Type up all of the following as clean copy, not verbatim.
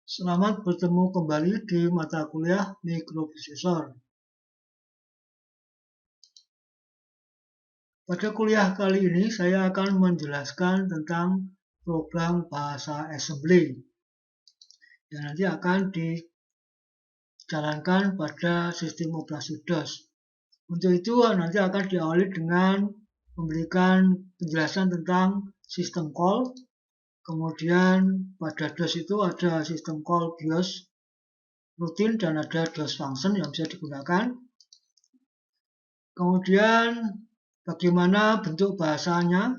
Selamat bertemu kembali di mata kuliah mikroprosesor. Pada kuliah kali ini saya akan menjelaskan tentang program bahasa assembly yang nanti akan dijalankan pada sistem operasi DOS. Untuk itu nanti akan diawali dengan memberikan penjelasan tentang sistem call. Kemudian pada DOS itu ada sistem call BIOS rutin dan ada DOS function yang bisa digunakan. Kemudian bagaimana bentuk bahasanya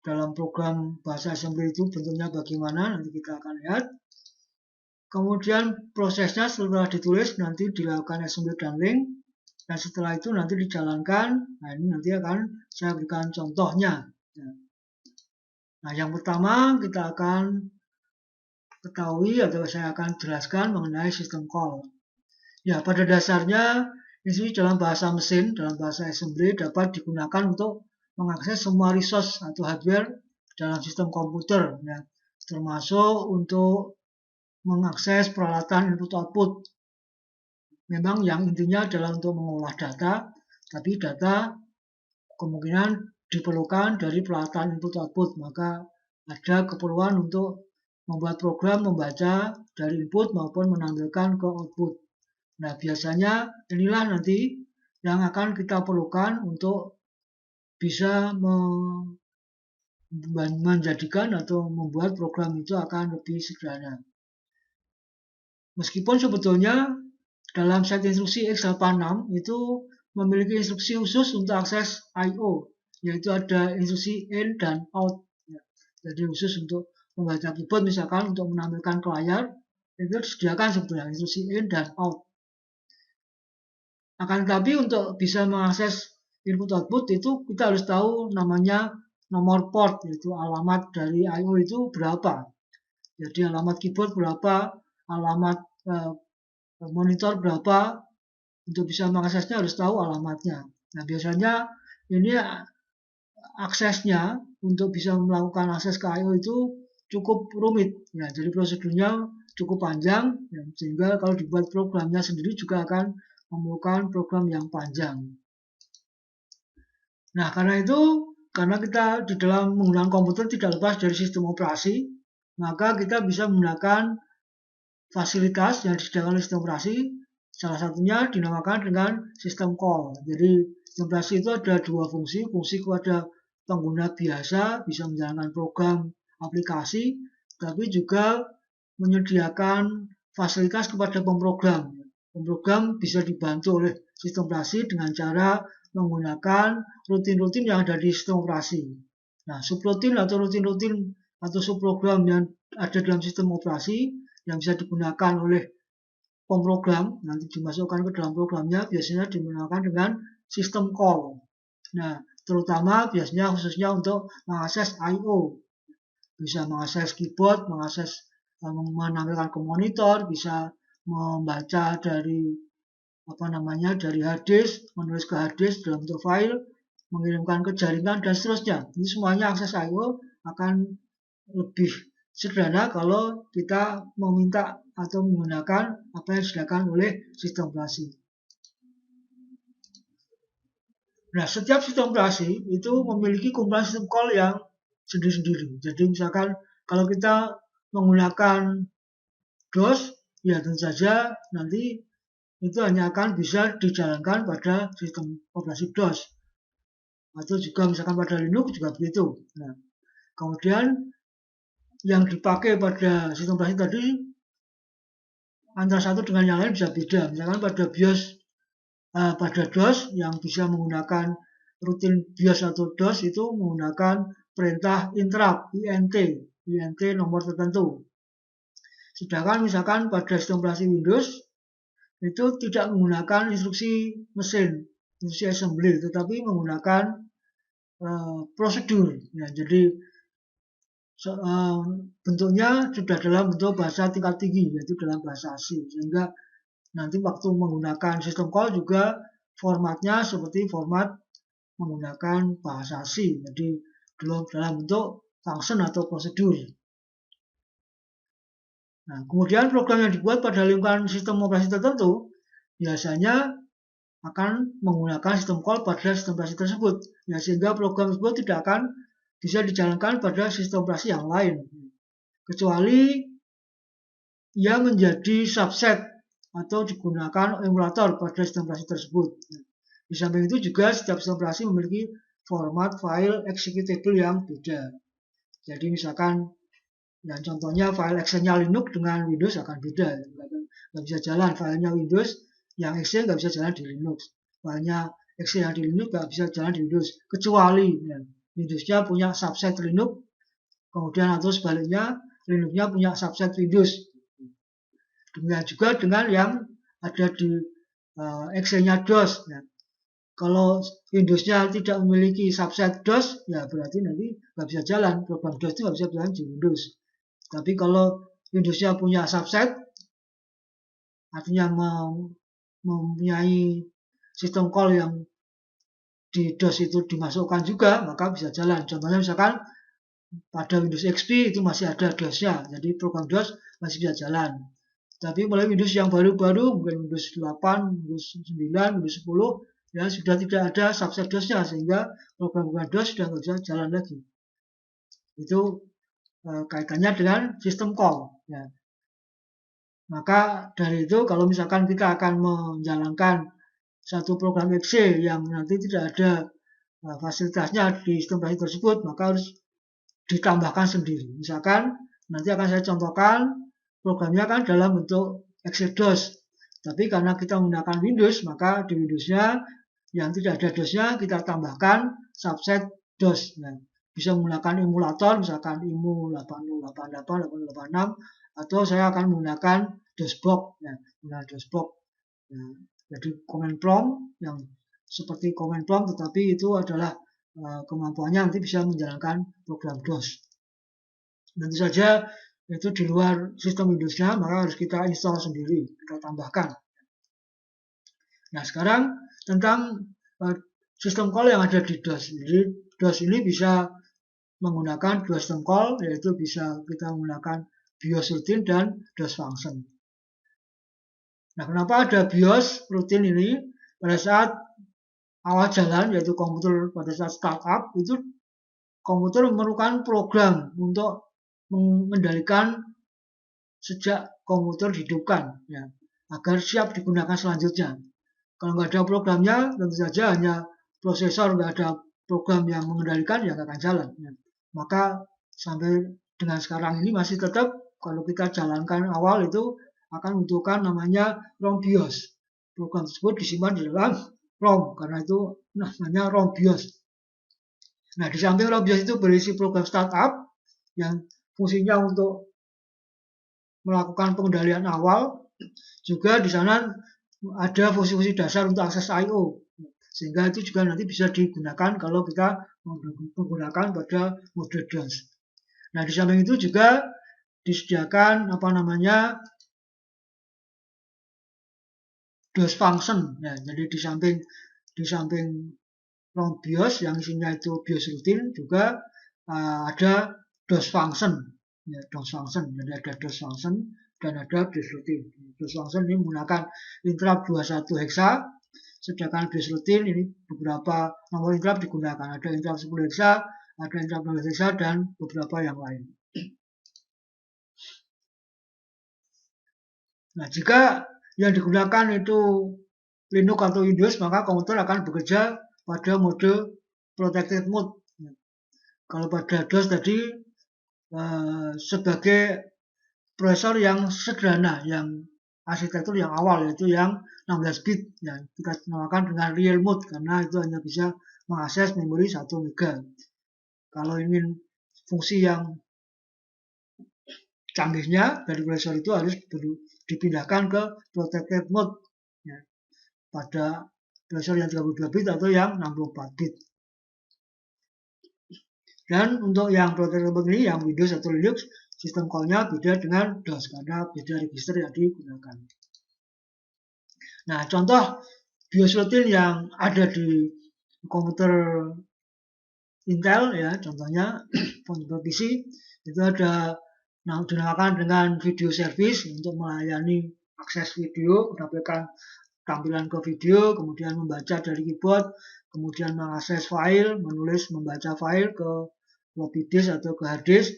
dalam program bahasa assembly itu bentuknya bagaimana nanti kita akan lihat. Kemudian prosesnya setelah ditulis nanti dilakukan assembly dan link, dan setelah itu nanti dijalankan. Nah, ini nanti akan saya berikan contohnya. Nah, yang pertama kita akan ketahui atau saya akan jelaskan mengenai sistem call. Ya, pada dasarnya instruksi dalam bahasa mesin, dalam bahasa assembly dapat digunakan untuk mengakses semua resource atau hardware dalam sistem komputer, ya, termasuk untuk mengakses peralatan input-output. Memang yang intinya adalah untuk mengolah data, tapi data kemungkinan diperlukan dari peralatan input-output, maka ada keperluan untuk membuat program membaca dari input maupun menampilkan ke output. Nah, biasanya inilah nanti yang akan kita perlukan untuk bisa menjadikan atau membuat program itu akan lebih sederhana. Meskipun sebetulnya dalam set instruksi x86 itu memiliki instruksi khusus untuk akses I/O, yaitu ada instruksi in dan out. Jadi khusus untuk membaca keyboard misalkan untuk menampilkan ke layar, itu disediakan sebetulnya instruksi in dan out. Akan tetapi untuk bisa mengakses input output itu kita harus tahu namanya nomor port, yaitu alamat dari I/O itu berapa. Jadi alamat keyboard berapa, alamat monitor berapa, untuk bisa mengaksesnya harus tahu alamatnya. Nah, biasanya ini aksesnya untuk bisa melakukan akses ke I/O itu cukup rumit. Ya, jadi prosedurnya cukup panjang, ya, sehingga kalau dibuat programnya sendiri juga akan memerlukan program yang panjang. Nah, karena itu, karena kita di dalam menggunakan komputer tidak lepas dari sistem operasi, maka kita bisa menggunakan fasilitas yang disediakan oleh sistem operasi, salah satunya dinamakan dengan sistem call. Jadi, sistem operasi itu ada dua fungsi. Fungsi kepada pengguna biasa bisa menjalankan program aplikasi, tapi juga menyediakan fasilitas kepada pemrogram. Pemrogram bisa dibantu oleh sistem operasi dengan cara menggunakan rutin-rutin yang ada di sistem operasi. Nah, subrutin atau rutin-rutin atau subprogram yang ada dalam sistem operasi yang bisa digunakan oleh pemrogram, nanti dimasukkan ke dalam programnya, biasanya digunakan dengan sistem call. Nah, terutama biasanya khususnya untuk mengakses I/O. Bisa mengakses keyboard, mengakses menampilkan ke monitor, bisa membaca dari dari hard disk, menulis ke hard disk dalam bentuk file, mengirimkan ke jaringan dan seterusnya. Ini semuanya akses I/O akan lebih sederhana kalau kita meminta atau menggunakan apa yang disediakan oleh sistem operasi. Nah, setiap sistem operasi itu memiliki kumpulan sistem call yang sendiri-sendiri. Jadi misalkan kalau kita menggunakan DOS, ya tentu saja nanti itu hanya akan bisa dijalankan pada sistem operasi DOS. Atau juga misalkan pada Linux juga begitu. Nah, kemudian yang dipakai pada sistem operasi tadi antara satu dengan yang lain bisa beda. Misalkan pada BIOS, pada DOS yang bisa menggunakan rutin BIOS atau DOS itu menggunakan perintah interrupt, INT nomor tertentu. Sedangkan misalkan pada sistem operasi Windows itu tidak menggunakan instruksi mesin, instruksi assembly, tetapi menggunakan prosedur. Ya, jadi bentuknya sudah dalam bentuk bahasa tingkat tinggi, yaitu dalam bahasa ASCII, sehingga nanti waktu menggunakan sistem call juga formatnya seperti format menggunakan bahasa ASCII, jadi dalam bentuk function atau prosedur. Nah, kemudian program yang dibuat pada lingkungan sistem operasi tertentu biasanya akan menggunakan sistem call pada sistem operasi tersebut, ya, sehingga program tersebut tidak akan bisa dijalankan pada sistem operasi yang lain, kecuali ia menjadi subset atau digunakan emulator pada sistem operasi tersebut. Di samping itu juga setiap sistem operasi memiliki format file executable yang beda. Jadi misalkan, ya contohnya file Excel-nya Linux dengan Windows akan beda, nggak bisa jalan filenya Windows yang Excel nggak bisa jalan di Linux, filenya Excel yang di Linux nggak bisa jalan di Windows, kecuali ya, Windows-nya punya subset Linux, kemudian atau sebaliknya Linux-nya punya subset Windows. Demikian juga dengan yang ada di Excel-nya DOS. Ya. Kalau Windows-nya tidak memiliki subset DOS, ya berarti nanti nggak bisa jalan, program DOS itu nggak bisa jalan di Windows. Tapi kalau Windows-nya punya subset, artinya mempunyai sistem call yang di DOS itu dimasukkan juga, maka bisa jalan. Contohnya misalkan pada Windows XP itu masih ada DOS-nya, jadi program DOS masih bisa jalan. Tapi mulai Windows yang baru-baru, mungkin Windows 8, Windows 9, Windows 10, ya sudah tidak ada subset DOS-nya, sehingga program-program DOS sudah nggak bisa jalan lagi. Itu kaitannya dengan sistem call. Ya. Maka dari itu kalau misalkan kita akan menjalankan satu program Excel yang nanti tidak ada fasilitasnya di sistem operasi tersebut, maka harus ditambahkan sendiri. Misalkan nanti akan saya contohkan programnya kan dalam bentuk Excel DOS, tapi karena kita menggunakan Windows, maka di Windows-nya yang tidak ada DOS-nya kita tambahkan subset DOS. Nah, bisa menggunakan emulator, misalkan IMU 8088, 8086, atau saya akan menggunakan DOSBox, ya, menggunakan DOSBox. Nah, jadi command prompt yang seperti command prompt, tetapi itu adalah kemampuannya nanti bisa menjalankan program DOS. Tentu saja itu di luar sistem Windows-nya, maka harus kita install sendiri, kita tambahkan. Nah, sekarang tentang sistem call yang ada di DOS. Jadi DOS ini bisa menggunakan dua sistem call, yaitu bisa kita menggunakan BIOS routine dan DOS function. Nah, kenapa ada BIOS routine ini? Pada saat awal jalan, yaitu komputer pada saat startup, itu komputer memerlukan program untuk mengendalikan sejak komputer dihidupkan, ya, agar siap digunakan selanjutnya. Kalau nggak ada programnya, tentu saja hanya prosesor, nggak ada program yang mengendalikan, ya nggak akan jalan. Ya. Maka sampai dengan sekarang ini masih tetap kalau kita jalankan awal itu akan membutuhkan namanya ROM BIOS. Program tersebut disimpan di dalam ROM, karena itu namanya ROM BIOS. Nah, di samping ROM BIOS itu berisi program startup yang fungsinya untuk melakukan pengendalian awal, juga di sana ada fungsi-fungsi dasar untuk akses I/O, sehingga itu juga nanti bisa digunakan kalau kita menggunakan pada mode DOS. Nah, di samping itu juga disediakan DOS function, ya, jadi di samping ROM BIOS yang isinya itu BIOS routine, juga ada DOS function, ya, DOS function, jadi ada DOS function dan ada BIOS routine. DOS function ini menggunakan interrupt 21 hexa, sedangkan BIOS routine ini beberapa nomor interrupt digunakan, ada interrupt 10 hexa, ada interrupt 12 hexa, dan beberapa yang lain. Nah, jika yang digunakan itu Linux atau Windows, maka komputer akan bekerja pada mode protected mode. Kalau pada DOS tadi sebagai prosesor yang sederhana, yang arsitektur yang awal, yaitu yang 16 bit, yang kita namakan dengan real mode, karena itu hanya bisa mengakses memori 1 MB. Kalau ingin fungsi yang canggihnya dari prosesor itu harus dipindahkan ke protected mode, ya, pada prosesor yang 32 bit atau yang 64 bit. Dan untuk yang protected mode ini, yang Windows atau Linux, sistem call-nya beda dengan DOS karena beda register yang digunakan. Nah, contoh BIOS routine yang ada di komputer Intel, ya, contohnya komputer PC itu ada dinamakan dengan video service untuk melayani akses video, menampilkan tampilan ke video, kemudian membaca dari keyboard, kemudian mengakses file, menulis, membaca file ke floppy disk atau ke hard disk.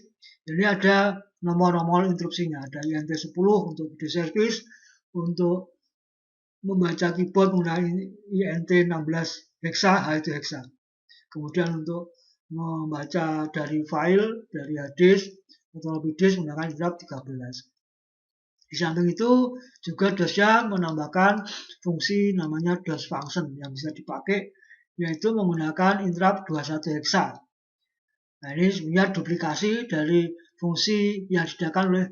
Ini ada nomor-nomor interupsinya, ada INT10 untuk video service, untuk membaca keyboard menggunakan INT16 hexa, itu hexa. Kemudian untuk membaca dari file, dari hard disk atau floppy disk menggunakan interrupt 13. Di samping itu juga DOS-nya menambahkan fungsi namanya DOS function yang bisa dipakai, yaitu menggunakan interrupt 21 hexa. Nah, ini sebenarnya duplikasi dari fungsi yang disediakan oleh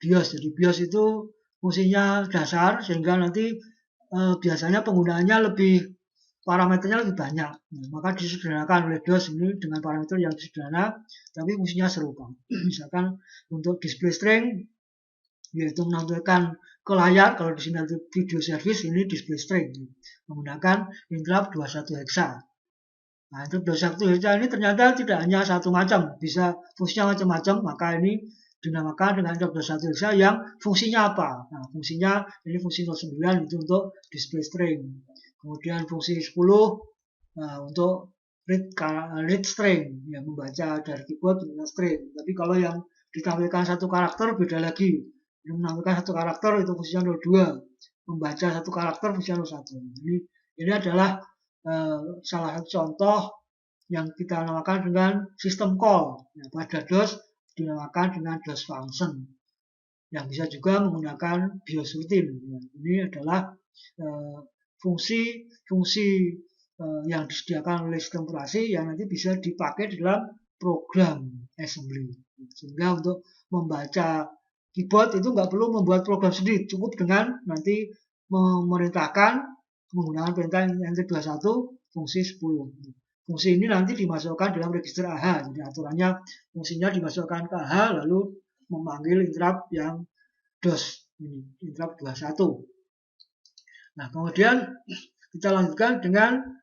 BIOS. Jadi BIOS itu fungsinya dasar sehingga nanti biasanya penggunaannya parameternya lebih banyak. Nah, maka disederhanakan oleh DOS ini dengan parameter yang sederhana, tapi fungsinya serupa. Misalkan untuk display string, yaitu menampilkan ke layar, kalau di sini ada video service, ini display string menggunakan interrupt 21 hexa. Nah, itu 21 hexa ini ternyata tidak hanya satu macam, bisa fungsinya macam-macam, maka ini dinamakan dengan interrupt 21 hexa yang fungsinya apa? Nah, fungsinya ini fungsi 09 itu untuk display string. Kemudian fungsi 10 untuk read string, yang membaca dari keyboard dengan string. Tapi kalau yang ditampilkan satu karakter beda lagi. Menampilkan satu karakter itu fungsinya 02, membaca satu karakter fungsinya 01. Ini adalah salah satu contoh yang kita namakan dengan system call. Nah, pada DOS dinamakan dengan DOS function, yang bisa juga menggunakan BIOS routine. Nah, ini adalah fungsi yang disediakan oleh sistem operasi yang nanti bisa dipakai dalam program assembly. Sehingga untuk membaca keyboard itu nggak perlu membuat program sendiri, cukup dengan nanti memerintahkan menggunakan perintah INT21 fungsi 10. Fungsi ini nanti dimasukkan dalam register AH, jadi aturannya fungsinya dimasukkan ke AH lalu memanggil interrupt yang DOS ini, interrupt 21. Nah, kemudian kita lanjutkan dengan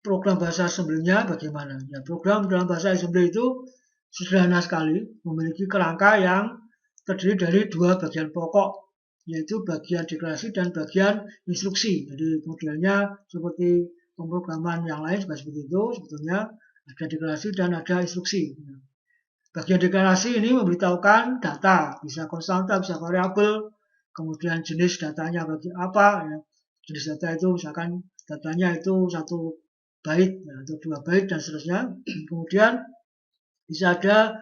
program bahasa assembly-nya bagaimana. Ya, program dalam bahasa assembly itu sederhana sekali, memiliki kerangka yang terdiri dari dua bagian pokok, yaitu bagian deklarasi dan bagian instruksi. Jadi modelnya seperti pemrograman yang lain juga seperti itu, sebetulnya ada deklarasi dan ada instruksi. Bagian deklarasi ini memberitahukan data, bisa konstanta, bisa variabel, kemudian jenis datanya bagi apa. Ya. Jenis data itu misalkan datanya itu 1 byte atau 2 byte dan seterusnya. Kemudian bisa ada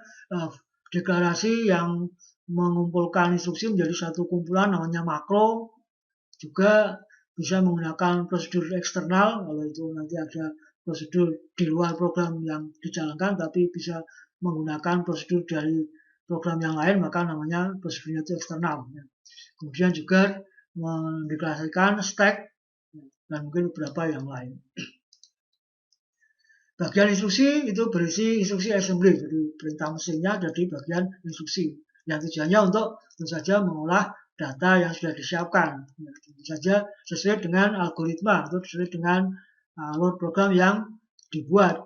deklarasi yang mengumpulkan instruksi menjadi satu kumpulan namanya makro. Juga bisa menggunakan prosedur eksternal, kalau itu nanti ada prosedur di luar program yang dijalankan tapi bisa menggunakan prosedur dari program yang lain, maka namanya prosedurnya itu eksternal. Kemudian juga mendeklarasikan stack dan mungkin beberapa yang lain. Bagian instruksi itu berisi instruksi assembly, jadi perintah mesinnya ada di bagian instruksi yang tujuannya untuk tentu saja mengolah data yang sudah disiapkan, tentu saja sesuai dengan algoritma atau sesuai dengan alur program yang dibuat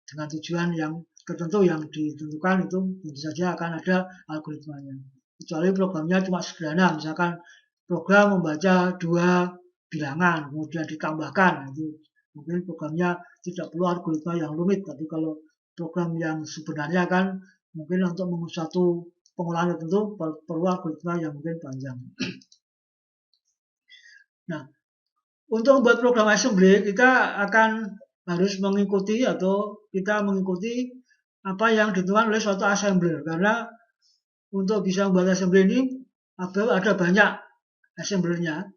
dengan tujuan yang tertentu yang ditentukan, itu tentu saja akan ada algoritmanya. Kecuali programnya cuma sederhana, misalkan program membaca 2 bilangan kemudian ditambahkan, itu mungkin programnya tidak perlu algoritma yang rumit. Tapi kalau program yang sebenarnya kan mungkin untuk satu pengolahan tertentu perlu algoritma yang mungkin panjang. Nah, untuk membuat program assembly kita akan harus mengikuti apa yang ditentukan oleh suatu assembler, karena untuk bisa membuat assembly ini ada banyak assemblernya.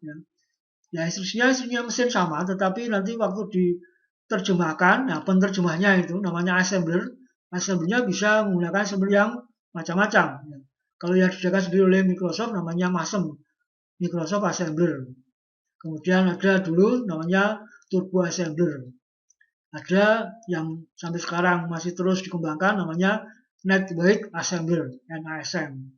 Ya, instruksinya mesin sama, tetapi nanti waktu diterjemahkan, nah penerjemahnya itu namanya assembler. Assemblernya bisa menggunakan assembler yang macam-macam. Ya. Kalau yang disediakan sendiri oleh Microsoft namanya MASM, Microsoft Assembler. Kemudian ada dulu namanya Turbo Assembler. Ada yang sampai sekarang masih terus dikembangkan namanya Network Assembler, NASM.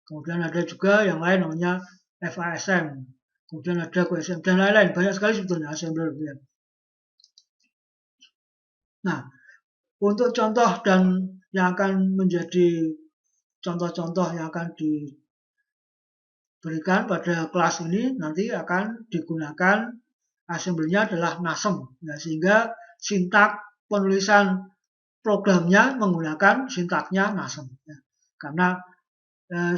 Kemudian ada juga yang lain namanya FASM. Kemudian ada QSM dan lain-lain, banyak sekali sebetulnya assembler. Nah, untuk contoh dan yang akan menjadi contoh-contoh yang akan diberikan pada kelas ini nanti akan digunakan assembly-nya adalah NASM, ya, sehingga sintak penulisan programnya menggunakan sintaknya NASM, ya. Karena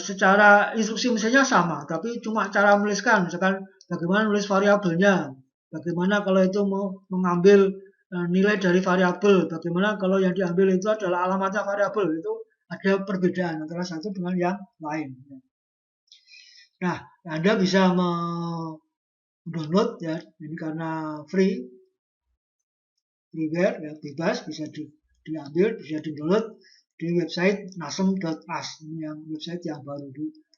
secara instruksi mesinnya sama, tapi cuma cara menuliskan, misalkan bagaimana nulis variabelnya, bagaimana kalau itu mau mengambil nilai dari variabel, bagaimana kalau yang diambil itu adalah alamatnya variabel, itu ada perbedaan antara satu dengan yang lain. Nah, Anda bisa download, ya, ini karena freeware, ya, bebas, bisa diambil, bisa di-download di website nasm.as. Ini yang website yang baru,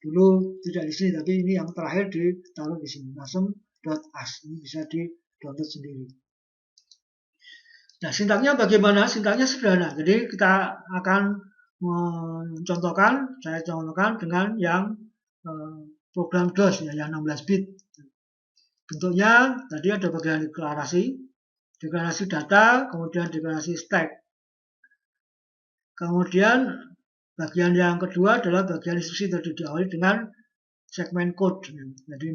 dulu tidak di sini, tapi ini yang terakhir ditaruh di sini, nasm.as. Ini bisa di-download sendiri. Nah, sintaknya bagaimana? Sintaknya sederhana. Jadi kita akan saya contohkan dengan yang program DOS, ya, yang 16 bit. Bentuknya tadi ada bagian deklarasi data, kemudian deklarasi stack. Kemudian bagian yang kedua adalah bagian instruksi tadi diawali dengan segmen code. Jadi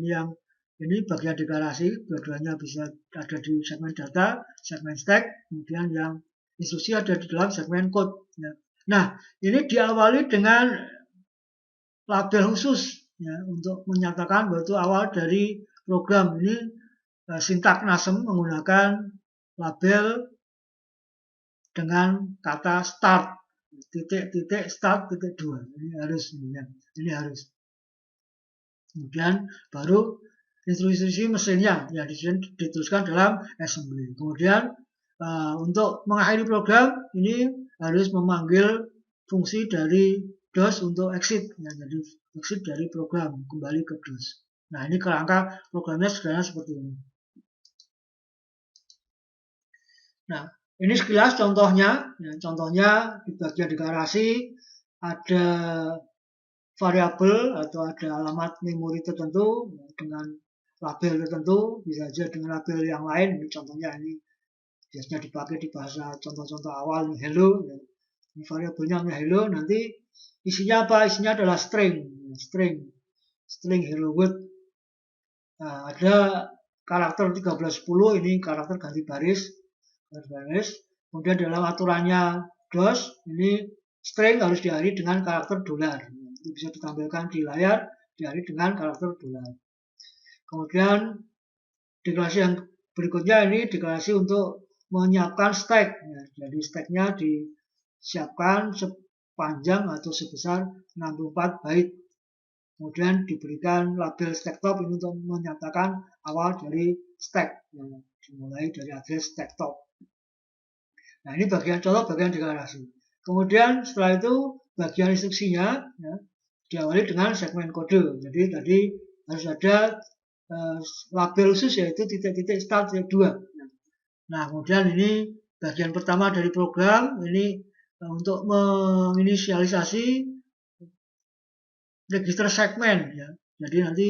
ini bagian deklarasi, dua-duanya bisa ada di segmen data, segmen stack, kemudian yang instruksi ada di dalam segmen code. Nah, ini diawali dengan label khusus, ya, untuk menyatakan bahwa itu awal dari program. Ini sintak NASM menggunakan label dengan kata start, titik start, titik 2. Ini harus. Kemudian baru instruksi mesinnya yang dituliskan dalam assembly. Kemudian untuk mengakhiri program ini harus memanggil fungsi dari DOS untuk exit, ya, jadi exit dari program kembali ke DOS. Nah, ini kerangka programnya sederhana seperti ini. Nah, ini sekilas contohnya. Ya, contohnya di bagian deklarasi ada variabel atau ada alamat memori tertentu, ya, dengan label tertentu, bisa saja dengan label yang lain. Ini contohnya ini biasanya dipakai di bahasa contoh-contoh awal, ini hello, ya. Ini variabelnya hello, nanti isinya apa? Isinya adalah string hello world. Nah, ada karakter 1310, ini karakter ganti baris. Kemudian dalam aturannya DOS, ini string harus diakhiri dengan karakter $. Itu bisa ditampilkan di layar, diakhiri dengan karakter $. Kemudian deklarasi yang berikutnya ini deklarasi untuk menyiapkan stack. Ya, jadi stacknya disiapkan sepanjang atau sebesar 64 byte. Kemudian diberikan label stack top ini untuk menyatakan awal dari stack, ya, dimulai dari address stack top. Nah, ini contoh bagian deklarasi. Kemudian setelah itu bagian instruksinya, ya, diawali dengan segmen kode. Jadi tadi harus ada label khusus, yaitu titik-titik start titik 2. Nah, kemudian ini bagian pertama dari program ini untuk menginisialisasi register segmen, ya. Jadi nanti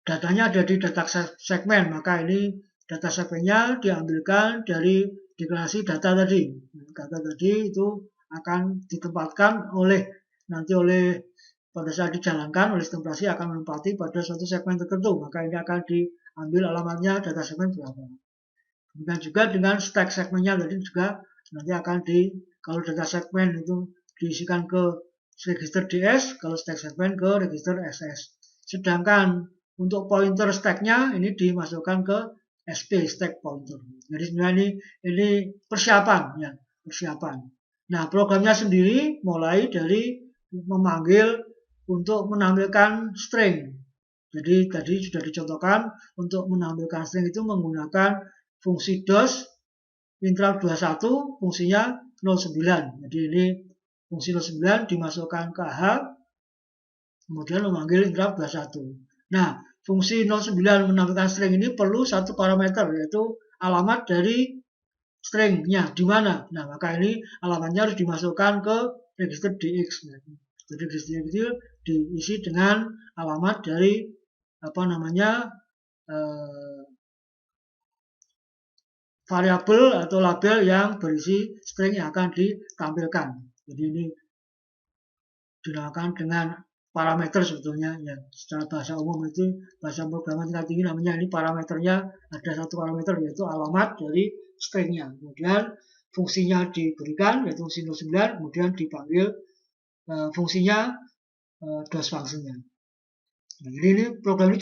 datanya ada di data segmen, maka ini data segmennya diambilkan dari deklarasi data tadi. Data tadi itu akan ditempatkan pada saat dijalankan oleh sistem operasi akan menempati pada suatu segmen tertentu, maka ini akan diambil alamatnya data segmen berapa. Kemudian juga dengan stack segmennya tadi juga nanti akan kalau data segmen itu diisikan ke register DS, kalau stack segmen ke register SS. Sedangkan untuk pointer stacknya ini dimasukkan ke SP, stack pointer. Jadi sebenarnya ini persiapan, ya, persiapan. Nah, programnya sendiri mulai dari memanggil untuk menampilkan string. Jadi tadi sudah dicontohkan untuk menampilkan string itu menggunakan fungsi DOS interrupt 21, fungsinya 09. Jadi ini fungsi 09 dimasukkan ke H, kemudian memanggil interrupt 21. Nah, fungsi 09 menampilkan string ini perlu satu parameter, yaitu alamat dari stringnya di mana. Nah, maka ini alamatnya harus dimasukkan ke register DX. Jadi register DX itu diisi dengan alamat dari variabel atau label yang berisi string yang akan ditampilkan. Jadi ini dinamakan dengan parameter sebetulnya ya, secara bahasa umum itu bahasa programan tingkat tinggi namanya ini parameternya, ada satu parameter yaitu alamat dari stringnya, kemudian fungsinya diberikan yaitu fungsi 09, kemudian dipanggil fungsinya DOS functionnya. Nah, jadi ini program ini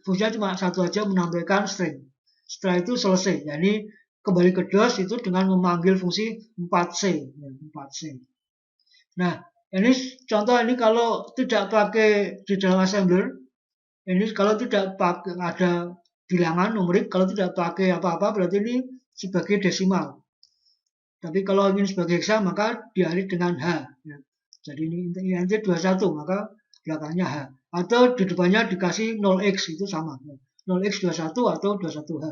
fungsinya cuma satu aja, menampilkan string. Setelah itu selesai. Ya, ini kembali ke DOS itu dengan memanggil fungsi 4C. Ya, 4C. Nah, ini contoh ini kalau tidak pakai di dalam assembler, ini kalau tidak pakai ada bilangan numerik, kalau tidak pakai apa-apa berarti ini sebagai desimal. Tapi kalau ingin sebagai hexa maka diakhiri dengan H. Ya. Jadi ini int 21 maka belakangnya H. Atau di depannya dikasih 0x itu sama. 0x21 atau 21H.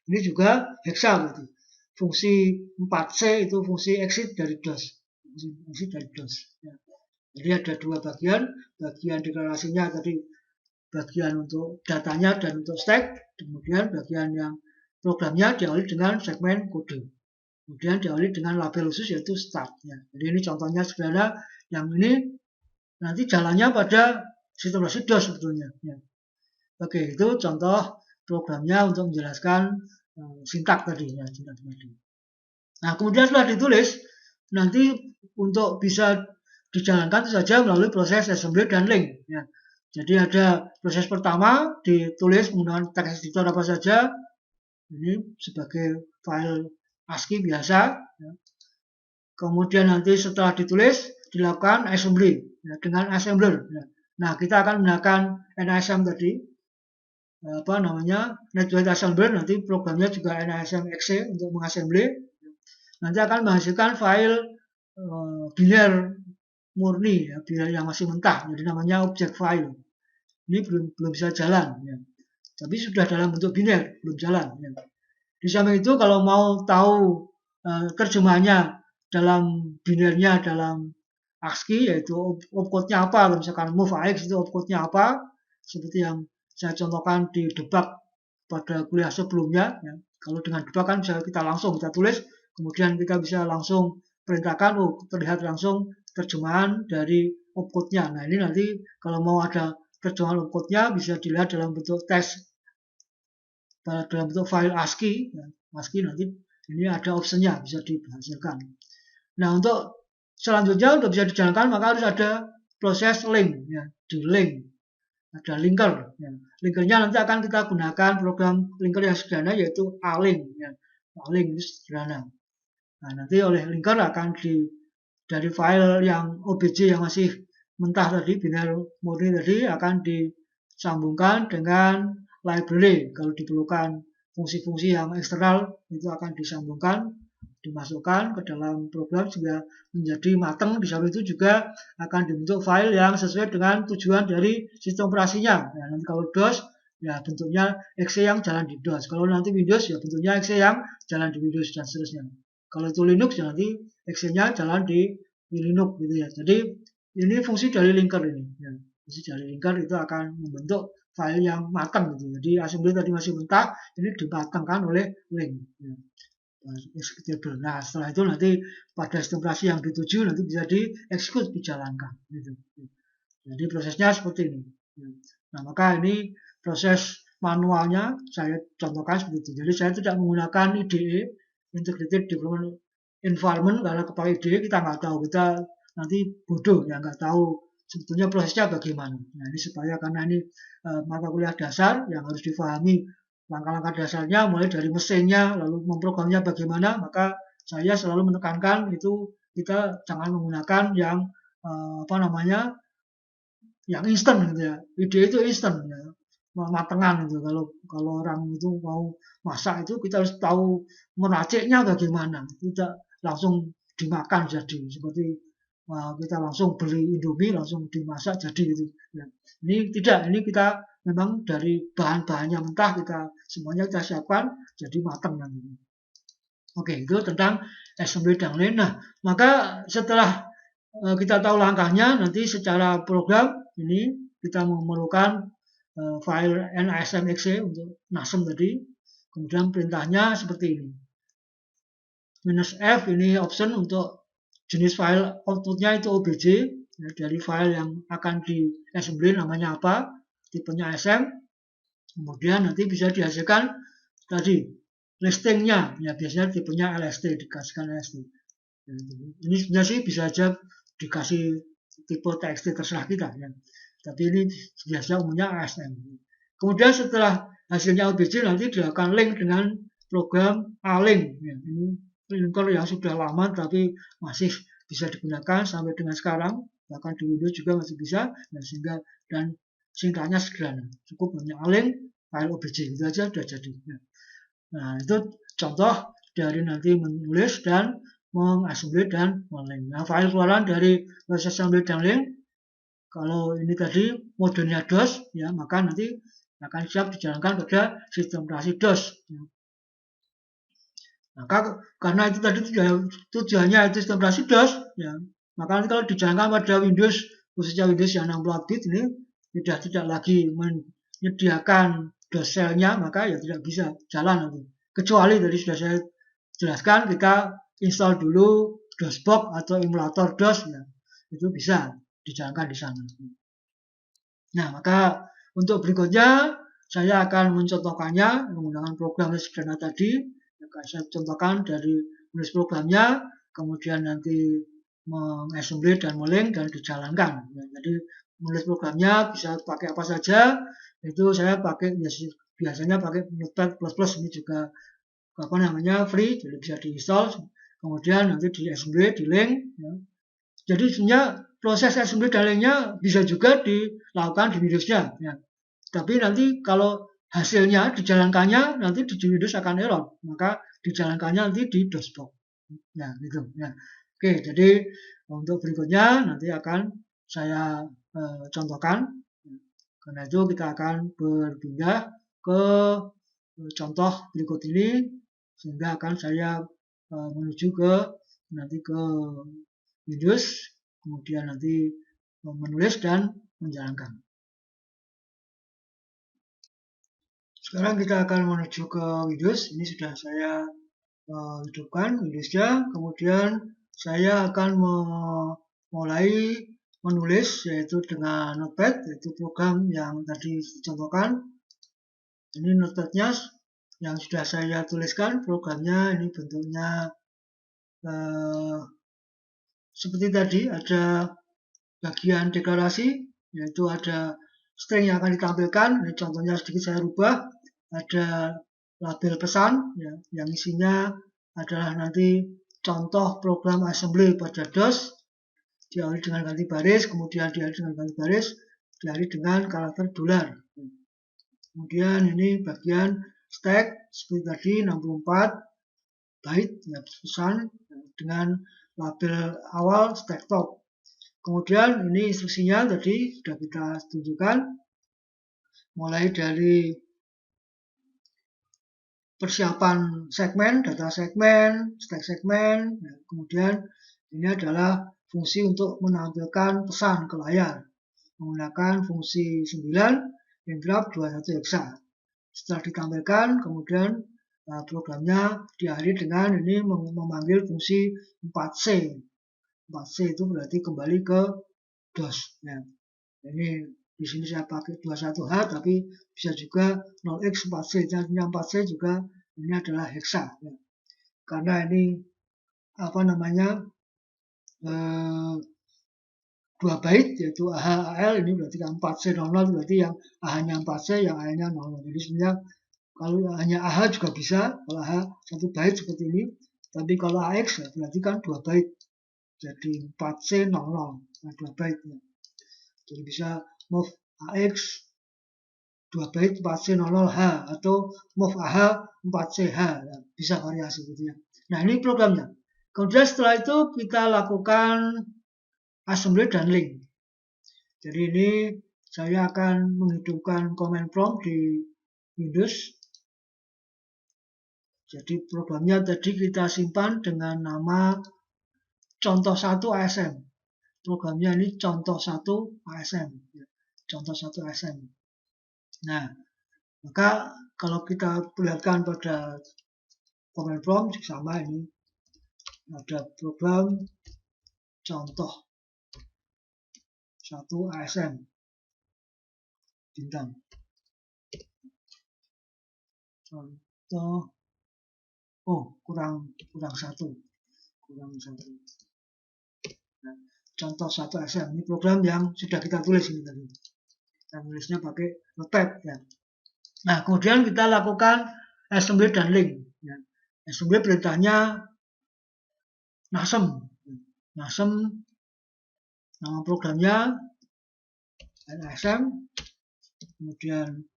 Ini juga hexa berarti. Fungsi 4C itu fungsi exit dari DOS. Fungsi dari DOS. Ya. Jadi ada dua bagian. Bagian deklarasinya tadi bagian untuk datanya dan untuk stack. Kemudian bagian yang programnya diawali dengan segmen kode. Kemudian diawali dengan label khusus yaitu start. Ya. Jadi ini contohnya sederhana. Yang ini nanti jalannya pada sistem operasi DOS sebetulnya. Ya. Oke, itu contoh programnya untuk menjelaskan sintak tadi. Ya, sintak tadi. Nah, kemudian setelah ditulis, nanti untuk bisa dijalankan itu saja melalui proses assembly dan link. Ya. Jadi ada proses pertama ditulis menggunakan text editor apa saja. Ini sebagai file ASCII biasa. Ya. Kemudian nanti setelah ditulis dilakukan assembly ya, dengan assembler. Ya. Nah, kita akan menggunakan NASM tadi, network assembler. Nanti programnya juga NASM-exe untuk mengassembly. Nanti akan menghasilkan file biner murni, ya, biner yang masih mentah. Jadi namanya object file. Ini belum bisa jalan. Ya. Tapi sudah dalam bentuk biner, belum jalan. Ya. Di samping itu kalau mau tahu terjemahannya dalam binernya dalam ASCII yaitu opcode-nya apa, kalau misalkan move AX itu opcode-nya apa, seperti yang saya contohkan di debug pada kuliah sebelumnya. Ya. Kalau dengan debug kan bisa kita tulis, kemudian kita bisa langsung perintahkan, terlihat langsung terjemahan dari opcode-nya. Nah ini nanti kalau mau ada terjemahan opcode-nya bisa dilihat dalam bentuk teks, dalam bentuk file ASCII. Ya. ASCII nanti ini ada optionnya, bisa dihasilkan. Nah untuk selanjutnya untuk bisa dijalankan maka harus ada proses link, ya, di link. Ada linker. Ya. Linkernya nanti akan kita gunakan program linker yang sederhana yaitu A-link. Ya. A-link itu sederhana. Nah nanti oleh linker akan dari file yang OBJ yang masih mentah tadi, biner murni tadi akan disambungkan dengan library. Kalau diperlukan fungsi-fungsi yang eksternal itu akan disambungkan, dimasukkan ke dalam program sehingga menjadi matang. Di samping itu juga akan dibentuk file yang sesuai dengan tujuan dari sistem operasinya. Nah, nanti kalau DOS ya bentuknya exe yang jalan di DOS. Kalau nanti Windows ya bentuknya exe yang jalan di Windows dan seterusnya. Kalau itu Linux ya nanti exe-nya jalan di Linux gitu ya. Jadi ini fungsi dari linker ini. Ya. Fungsi dari linker itu akan membentuk file yang matang gitu. Jadi assembly tadi masih mentah, ini dimatangkan oleh link. Ya. Executable. Nah setelah itu nanti pada sistem operasi yang dituju nanti bisa dieksekut, dijalankan gitu. Jadi prosesnya seperti ini. Nah maka ini proses manualnya saya contohkan seperti itu. Jadi saya tidak menggunakan IDE, Integrated Development Environment, karena kepakai IDE kita nggak tahu, kita nanti bodoh ya, nggak tahu sebetulnya prosesnya bagaimana. Nah ini supaya karena ini mata kuliah dasar yang harus difahami langkah-langkah dasarnya mulai dari mesinnya lalu memprogramnya bagaimana, maka saya selalu menekankan itu kita jangan menggunakan yang yang instan gitu ya. Ide itu instan ya, matengan gitu. Kalau orang itu mau masak itu kita harus tahu meraciknya bagaimana, tidak langsung dimakan jadi seperti kita langsung beli Indomie langsung dimasak jadi gitu ya. Ini tidak, ini kita memang dari bahan-bahannya mentah kita semuanya kita siapkan jadi matang nanti. Oke, itu tentang assembly dan lain. Nah, maka setelah kita tahu langkahnya, nanti secara program ini kita memerlukan file NASM-exe untuk NASM tadi. Kemudian perintahnya seperti ini. -F ini option untuk jenis file outputnya itu OBJ. ya, dari file yang akan di assembly namanya apa, tipenya SM, kemudian nanti bisa dihasilkan tadi listingnya, ya biasanya tipenya LST, dikasihkan LST. Ya, ini sebenarnya sih bisa aja dikasih tipe TXT terserah kita, ya. Tapi ini biasa umumnya ASM. Kemudian setelah hasilnya OBJ nanti dilakukan link dengan program A-Link. Ya, ini linker yang sudah lama tapi masih bisa digunakan sampai dengan sekarang, bahkan di Windows juga masih bisa, dan singkatnya sederhana, cukup hanya A-Link file OBJ, itu aja sudah jadi. Nah, itu contoh dari nanti menulis dan mengassembly dan men-link. Nah, file keluaran dari proses assembly dan link, kalau ini tadi modenya DOS, ya maka nanti akan siap dijalankan pada sistem operasi DOS. Ya. Maka karena itu tadi tujuannya itu sistem operasi DOS, ya, maka nanti kalau dijalankan pada Windows, khususnya Windows yang 64 bit ini tidak lagi menyediakan DOS shell-nya, maka ya tidak bisa jalan nanti. Kecuali tadi sudah saya jelaskan, kita install dulu DOSBox atau emulator DOS, ya, itu bisa dijalankan di sana. Nah, maka untuk berikutnya saya akan mencontohkannya menggunakan program sederhana tadi. Saya contohkan dari menulis programnya, kemudian nanti mengassembly dan melink dan dijalankan. Ya, jadi menulis programnya bisa pakai apa saja. Itu saya pakai biasanya pakai Notepad++, ini juga apa namanya free, jadi bisa diinstal. Kemudian nanti di assembly, di link. Ya. Jadi sebenarnya proses assembly dan linknya bisa juga dilakukan di Windows-nya. Ya. Tapi nanti kalau hasilnya dijalankannya nanti di Windows akan error, maka dijalankannya nanti di DOSBox. Ya, gitu. Ya. Oke, jadi untuk berikutnya nanti akan saya contohkan. Karena itu kita akan berpindah ke contoh berikut ini, sehingga akan saya menuju ke Windows, kemudian nanti menulis dan menjalankan. Sekarang kita akan menuju ke Windows. Ini sudah saya hidupkan Windows-nya. Kemudian saya akan mulai menulis, yaitu dengan Notepad, yaitu program yang tadi dicontohkan. Ini Notepad-nya yang sudah saya tuliskan. Programnya ini bentuknya seperti tadi, ada bagian deklarasi, yaitu ada string yang akan ditampilkan. Ini contohnya sedikit saya rubah. Ada label pesan, ya, yang isinya adalah nanti contoh program assembly pada DOS, diawali dengan ganti baris, kemudian diawali dengan ganti baris, diawali dengan karakter $. Kemudian ini bagian stack seperti tadi 64 byte, ya, pesan dengan label awal stack top. Kemudian ini instruksinya tadi sudah kita tunjukkan, mulai dari persiapan segmen, data segmen, stack segmen, nah, kemudian ini adalah fungsi untuk menampilkan pesan ke layar menggunakan fungsi 9 interrupt 21 hexa. Setelah ditampilkan, kemudian programnya diakhiri dengan ini memanggil fungsi 4C. 4C itu berarti kembali ke DOS. Nah, ini di sini saya pakai 21H, tapi bisa juga 0x 4C. Artinya 4C juga ini adalah hexa. Ya. Karena ini apa namanya 2 byte, yaitu AH AL, ini berarti 4C00, berarti yang AH-nya 4C, yang AL-nya 00. Jadi sebenarnya kalau hanya AH juga bisa, kalau AH 1 byte seperti ini, tapi kalau AX ya berarti kan 2 byte. Jadi 4C00, nah 2 byte. Ya. Jadi bisa move AX 2 byte 4C00H atau move AH 4CH, ya, bisa variasi gitu ya. Nah, ini programnya. Kemudian setelah itu kita lakukan assembly dan link. Jadi ini saya akan menghidupkan command prompt di Windows. Jadi programnya tadi kita simpan dengan nama contoh 1 ASM. Programnya ini contoh 1 ASM. Contoh 1 ASM. Nah, maka kalau kita perlihatkan pada command prompt sama ini, ada program contoh 1 ASM bintang. Contoh, kurang 1. Nah, contoh 1 ASM ini program yang sudah kita tulis ini tadi. Kita tulisnya pakai Notepad ya. Nah, kemudian kita lakukan assembly dan link. Ya. Assembly perintahnya nasem, nama programnya ASM, kemudian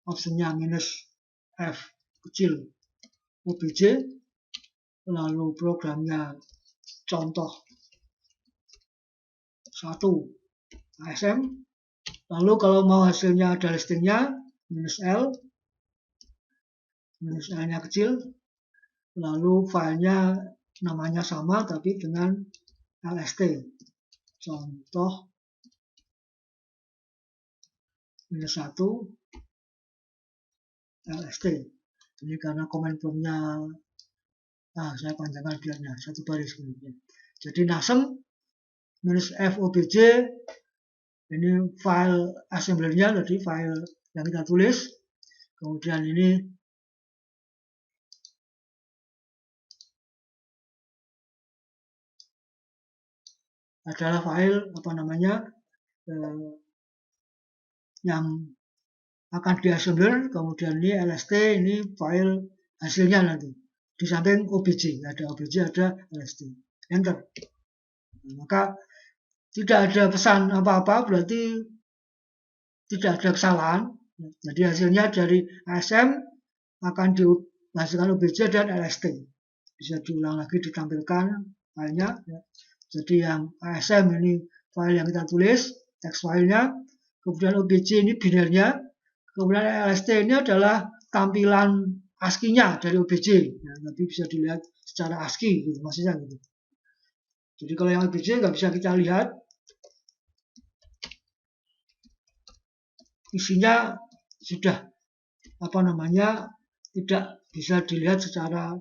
optionnya -f kecil obj, lalu programnya contoh 1 ASM, lalu kalau mau hasilnya ada listingnya -l, -l-nya kecil, lalu filenya namanya sama tapi dengan lst, contoh -1 lst. Ini karena comment prompt-nya saya panjangkan biarnya 1 baris kemudian. Jadi nasem -f obj ini file assemblernya, jadi file yang kita tulis. Kemudian ini adalah file yang akan diassembler, kemudian ini lst, ini file hasilnya nanti. Di samping obj, ada obj, ada lst. Enter. Maka tidak ada pesan apa-apa, berarti tidak ada kesalahan. Jadi hasilnya dari ASM akan dihasilkan obj dan lst. Bisa diulang lagi, ditampilkan filenya. Jadi yang ASM ini file yang kita tulis, teks filenya, kemudian obj ini binernya, kemudian lst ini adalah tampilan ASCII-nya dari obj. Nanti bisa dilihat secara ASCII, gitu, maksudnya gitu. Jadi kalau yang obj nggak bisa kita lihat, isinya sudah tidak bisa dilihat secara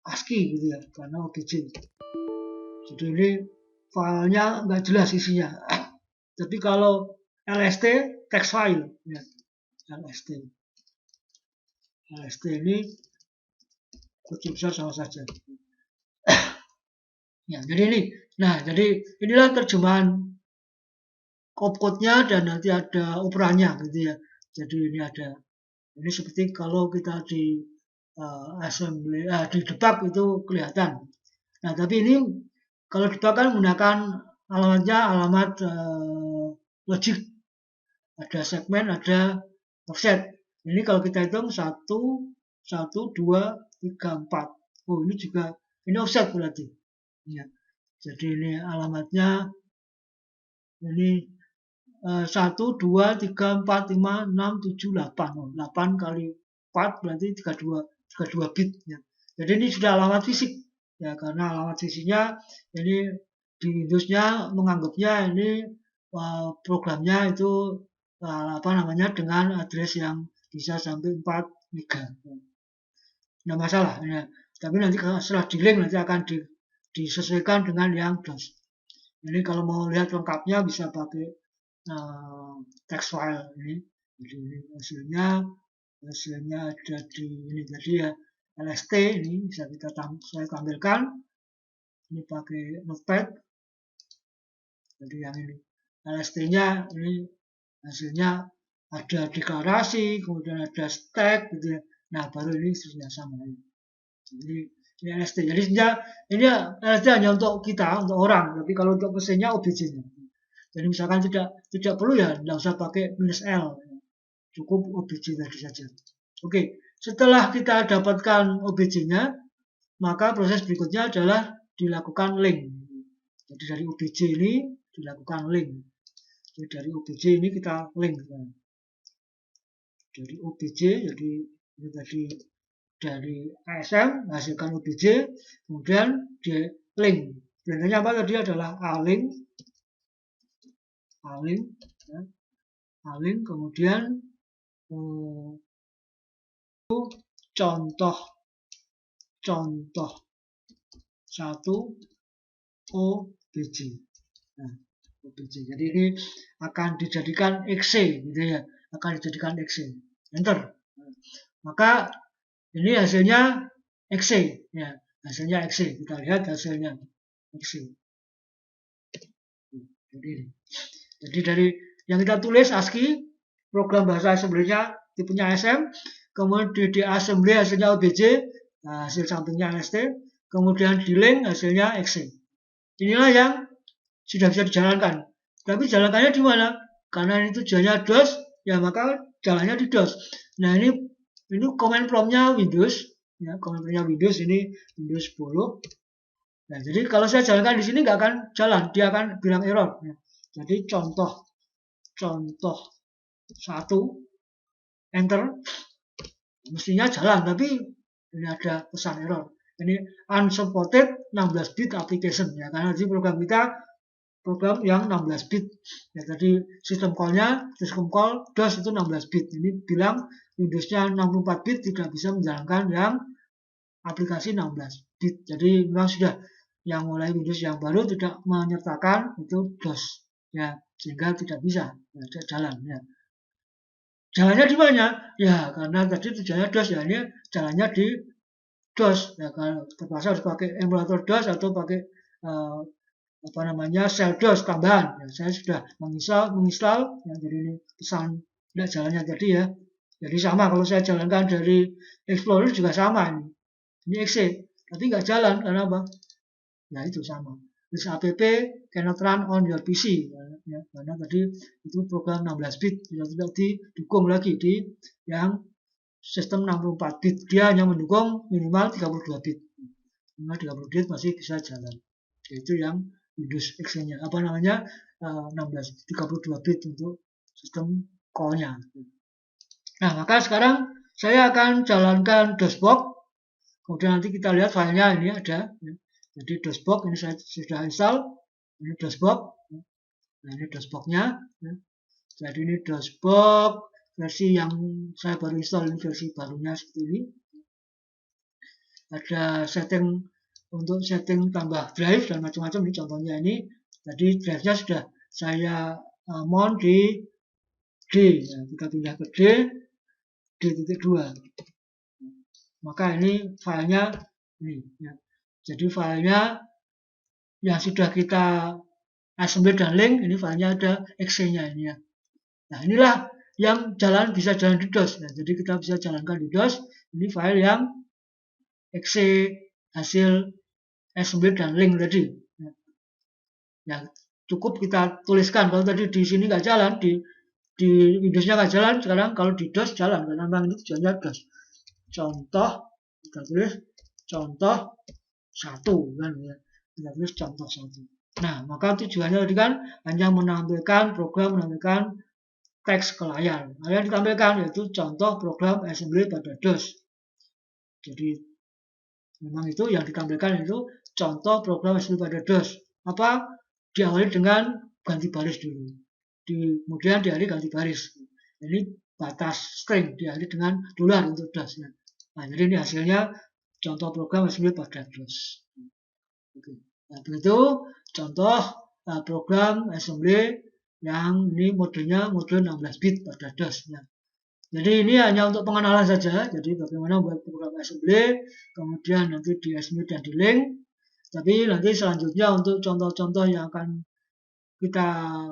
ASCII gitu ya, karena obj. Jadi ini filenya nggak jelas isinya. Tapi kalau lst text file ya, lst ini kunci besar sama saja. Ya, jadi ini. Nah, jadi inilah terjemahan opcode-nya dan nanti ada operannya gitu ya. Jadi ini seperti kalau kita di assembly di debug itu kelihatan. Nah, tapi ini kalau debug kan menggunakan alamatnya alamat logic. Ada segmen, ada offset. Ini kalau kita hitung 1, 2, 3, 4. Oh, ini juga ini offset berarti. Ya. Jadi ini alamatnya ini 1, 2, 3, 4, 5, 6, 7, 8. 8 kali 4 berarti 32 bit. Ya. Jadi ini sudah alamat fisik. Ya, karena alamat fisiknya ini di Windows-nya menganggapnya ini programnya itu dengan address yang bisa sampai 4 mega. Nggak masalah. Ya. Tapi nanti setelah di link nanti akan disesuaikan dengan yang DOS. Ini kalau mau lihat lengkapnya bisa pakai text file ini. Jadi ini hasilnya ada di ini tadi ya, lst ini bisa saya tampilkan. Ini pakai Notepad. Jadi yang ini lst-nya ini hasilnya ada deklarasi, kemudian ada stack gitu ya. Nah, baru ini sudah sama. Jadi ini lst. Jadi ini lst hanya untuk kita, untuk orang, tapi kalau untuk mesinnya obj-nya. Jadi misalkan tidak perlu ya, tidak usah pakai -l, cukup obj tadi saja. Oke, setelah kita dapatkan obj-nya, maka proses berikutnya adalah dilakukan link. Jadi dari obj ini dilakukan link. Jadi dari obj ini kita link. Dari obj, jadi ini tadi dari ASM hasilkan obj, kemudian di link. Perintahnya apa tadi adalah a-link, kemudian contoh 1 obj. Nah, OBJ. Jadi ini akan dijadikan exe gitu ya, akan dijadikan exe. Enter. Maka ini hasilnya exe ya, hasilnya exe. Kita lihat hasilnya exe. Jadi dari yang kita tulis ASCII, program bahasa assembly-nya tipenya SM, kemudian di assembly hasilnya OBJ, hasil sampingnya LST, kemudian di link hasilnya exe. Inilah yang sudah bisa dijalankan. Tapi jalankannya di mana? Karena ini tujuannya DOS, ya maka jalannya di DOS. Nah ini command prompt-nya Windows, ya command prompt-nya Windows ini Windows 10. Nah jadi kalau saya jalankan di sini nggak akan jalan, dia akan bilang error. Ya. Jadi contoh 1, enter, mestinya jalan, tapi ini ada pesan error. Ini unsupported 16 bit application ya, karena di program kita program yang 16 bit. Ya tadi sistem call DOS itu 16 bit. Ini bilang Windows-nya 64 bit tidak bisa menjalankan yang aplikasi 16 bit. Jadi memang sudah yang mulai Windows yang baru tidak menyertakan itu DOS ya, sehingga tidak bisa ya, jalan ya. Jalannya di mana? Ya karena tadi tujuannya DOS ya, ini jalannya di DOS ya, kalau terpaksa harus pakai emulator DOS atau pakai shell DOS tambahan. Ya, saya sudah menginstal ya, jadi ini pesan tidak jalannya tadi ya. Jadi sama kalau saya jalankan dari Explorer juga sama ini. Ini exe, tapi nggak jalan karena apa? Ya itu sama. This app cannot run on your PC ya, karena tadi itu program 16 bit tidak didukung lagi di yang sistem 64 bit. Dia hanya mendukung minimal 32 bit. Minimal 32 bit masih bisa jalan. Itu yang Windows Exe-nya, 32 bit untuk sistem call-nya. Nah, maka sekarang saya akan jalankan DOSBox. Kemudian nanti kita lihat filenya ini ada. Jadi DOSBox ini saya sudah install. Ini DOSBox. Nah, ini DOSBox-nya. Jadi ini DOSBox versi yang saya baru install, ini versi barunya seperti ini. Ada setting untuk setting tambah drive dan macam-macam, ini contohnya ini. Jadi drive-nya sudah saya mount di D. Nah, kita pindah ke D.2. Maka ini filenya ini ya. Jadi filenya yang sudah kita assembly dan link, ini filenya ada exe-nya ini ya. Nah inilah yang bisa jalan di DOS. Nah, jadi kita bisa jalankan di DOS. Ini file yang exe hasil assembly dan link tadi. Ya, cukup kita tuliskan. Kalau tadi di sini nggak jalan, di Windows-nya nggak jalan, sekarang kalau di DOS jalan, karena memang ini tujuannya DOS. Contoh, kita tulis contoh 1 kan ya. Kita tulis contoh 1. Nah, maka tujuannya tadi kan hanya menampilkan teks ke layar. Nah, yang ditampilkan yaitu contoh program assembly pada DOS. Jadi memang itu yang ditampilkan itu contoh program assembly pada DOS. Apa? Diawali dengan ganti baris dulu. Kemudian diakhiri ganti baris. Ini batas string diakhiri dengan dolar untuk DOS. Nah, jadi ini hasilnya contoh program assembly pada DOS. Oke. Nah, begitu contoh program assembly yang ini modenya mode 16 bit pada DOS. Nah, jadi ini hanya untuk pengenalan saja. Jadi bagaimana buat program assembly, kemudian nanti di assembly dan di link. Tapi nanti selanjutnya untuk contoh-contoh yang akan kita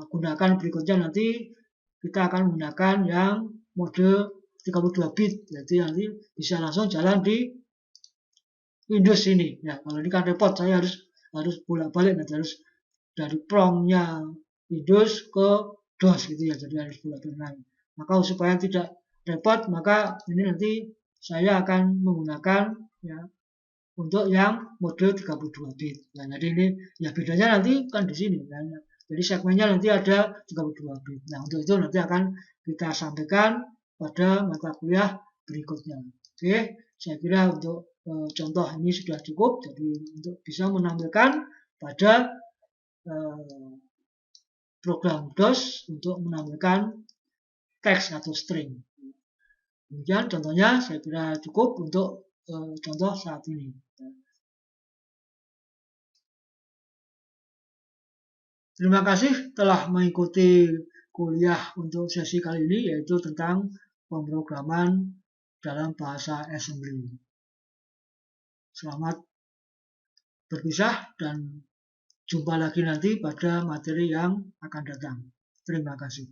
gunakan berikutnya nanti kita akan menggunakan yang mode 32 bit. Jadi nanti bisa langsung jalan di Windows ini. Ya, kalau ini kan repot, saya harus bolak-balik, nanti harus dari prompt-nya Windows ke DOS gitu ya. Jadi harus bolak-balik. Maka supaya tidak repot, maka ini nanti saya akan menggunakan ya untuk yang mode 32 bit. Nah, jadi ini ya bedanya nanti kan di sini. Nah, jadi segmennya nanti ada 32 bit. Nah, untuk itu nanti akan kita sampaikan pada mata kuliah berikutnya. Oke, saya kira untuk contoh ini sudah cukup. Jadi untuk bisa menampilkan pada program DOS untuk menampilkan teks atau string. Kemudian contohnya saya kira cukup untuk contoh saat ini. Terima kasih telah mengikuti kuliah untuk sesi kali ini, yaitu tentang pemrograman dalam bahasa assembly. Selamat berpisah dan jumpa lagi nanti pada materi yang akan datang. Terima kasih.